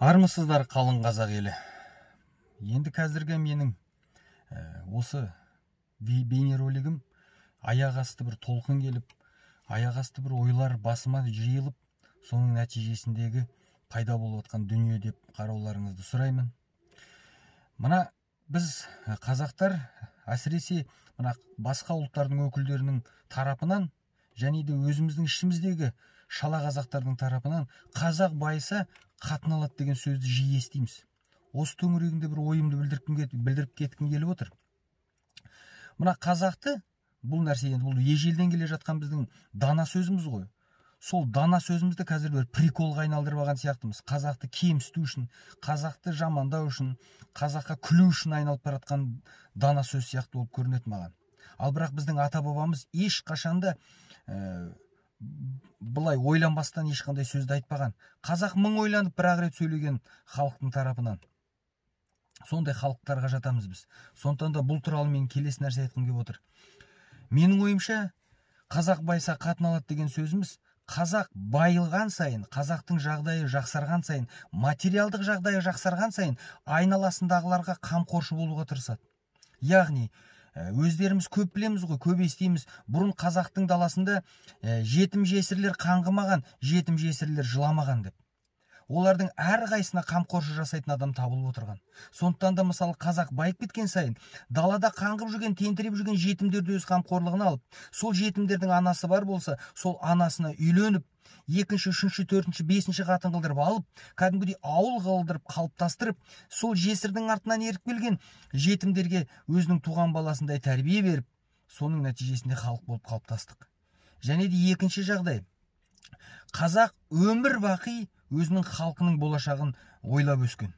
Армысыздар қалың қазақ елі. Енді қазіргі менің осы бейнеролигім аяқ асты бір толқын келіп, аяқ асты бір ойлар басыма жиылып, соның нәтижесіндегі пайда болып отқан дүние деп қарауларыңызды сұраймын. Мына біз қазақтар әсіресе мына басқа ұлттардың өкілдерінің тарапынан және де өзіміздің ішіміздегі шала қазақтардың тарапынан қазақ байыса қатын алады деген сөзді жиі естиміз. Осы төңірегінде бір ойымды білдіріп кеткім келіп отыр. Мына қазақты бұл нәрсе енді бұл ежелден келе жатқан біздің дана сөзіміз ғой. Сол дана сөзімізді қазір бір приколға айналдырып алған сияқтымыз. Қазақты кемсіту үшін, қазақты жамандау үшін, қазаққа күлу үшін айналып бара жатқан дана сөз сияқты болып көрінеді маған. Ал бірақ біздің ата бабамыз ешқашанда бұлай ойланбастан ешқандай сөзді айтпаған. Қазақ мың ойланып бір-ақ рет сөйлеген халықтың тарапынан. Сондай халықтарға жатамыз біз. Сондықтан да бұл туралы мен келесі нәрсе айтқым келіп отыр. Менің ойымша, қазақ байса қатын алады деген сөзіміз, қазақ байылған сайын, қазақтың жағдайы жақсарған сайын, материалдық жағдайы жақсарған сайын, айналасындағыларға қамқоршы болуға тырысады. Яғни, өздеріміз көп білеміз ғой, көп естиміз. Бұрын қазақтың даласында жетім жесірлер қаңғымаған, жетім жесірлер жыламаған деп. Олардың әрқайсысына қамқоршы жасайтын адам табылып отырған. Сондықтан да мысалы қазақ байып кеткен сайын, далада қаңғып жүрген, тентіреп жүрген жетімдерді өз қамқорлығына алып, сол жетімдердің анасы бар болса, сол анасына үйленіп, екінші, үшінші, төртінші, бесінші қатын қылдырып алып, кәдімгідей ауыл қылдырып, қалыптастырып, сол жесірдің артынан еріп келген жетімдерге өзінің туған баласындай тәрбие беріп, соның нәтижесінде халық болып қалыптастық. Және де екінші жағдай, қазақ өмір бақи өзінің халқының болашағын ойлап өскен.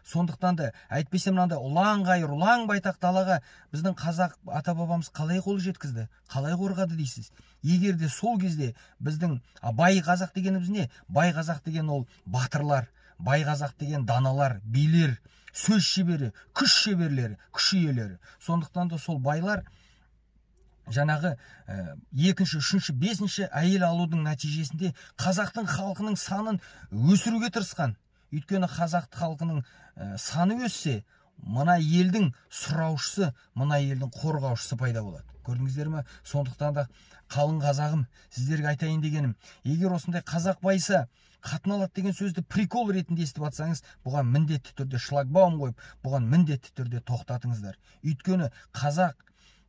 Сондықтан да әйтпесе мынандай ұлан ғайыр, ұлан байтақ далаға біздің қазақ ата бабамыз қалай қол жеткізді, қалай қорғады дейсіз. Егер де сол кезде біздің бай қазақ дегеніміз не? Бай қазақ деген ол батырлар, бай қазақ деген даналар, билер, сөз шебері, күш шеберлері, күш иелері. Сондықтан да сол байлар жаңағы екінші, үшінші, бесінші әйел алудың нәтижесінде қазақтың халқының санын өсіруге тырысқан. Өйткені қазақ халқының саны өссе, мына елдің сұраушысы, мына елдің қорғаушысы пайда болады. Көрдіңіздер ме? Сондықтан да қалың қазағым, сіздерге айтайын дегенім, егер осындай қазақ байса қатын алады деген сөзді прикол ретінде естіп атсаңыз, бұған міндетті түрде шлагбаум қойып, бұған міндетті түрде тоқтатыңыздар. Өйткені қазақ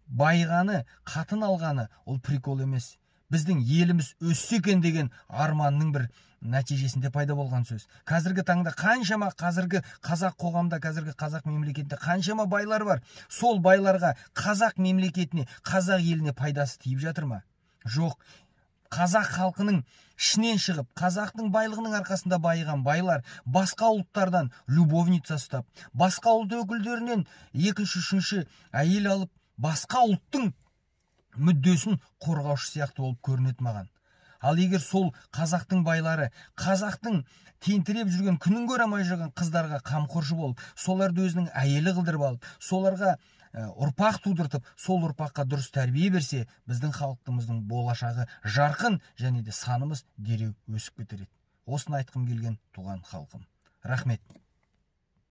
байғаны, қатын алғаны ол прикол емес. Біздің еліміз өссе екен деген арманның бір нәтижесінде пайда болған сөз. Қазіргі таңда қаншама қазіргі қазақ қоғамда, қазіргі қазақ мемлекетінде қаншама байлар бар. Сол байларға, қазақ мемлекетіне, қазақ еліне пайдасы тиіп жатыр ма? Жоқ. Қазақ халқының ішінен шығып, қазақтың байлығының арқасында байыған байлар басқа ұлттардан любовница ұстап, басқа ұлт өкілдерінен екінші, үшінші әйел алып, басқа ұлттың мүддесін қорғаушы сияқты болып көрінеді маған. Ал егер сол қазақтың байлары, қазақтың тентіреп жүрген, күнін көре алмай жүрген қыздарға қамқоршы болып, соларды өзінің әйелі қылдырып алып, соларға ұрпақ тудыртып, сол ұрпаққа дұрыс тәрбие берсе, біздің халқымыздың болашағы жарқын және де санымыз дереу өсіп кетер еді. Осыны айтқым келген туған халқым. Рахмет.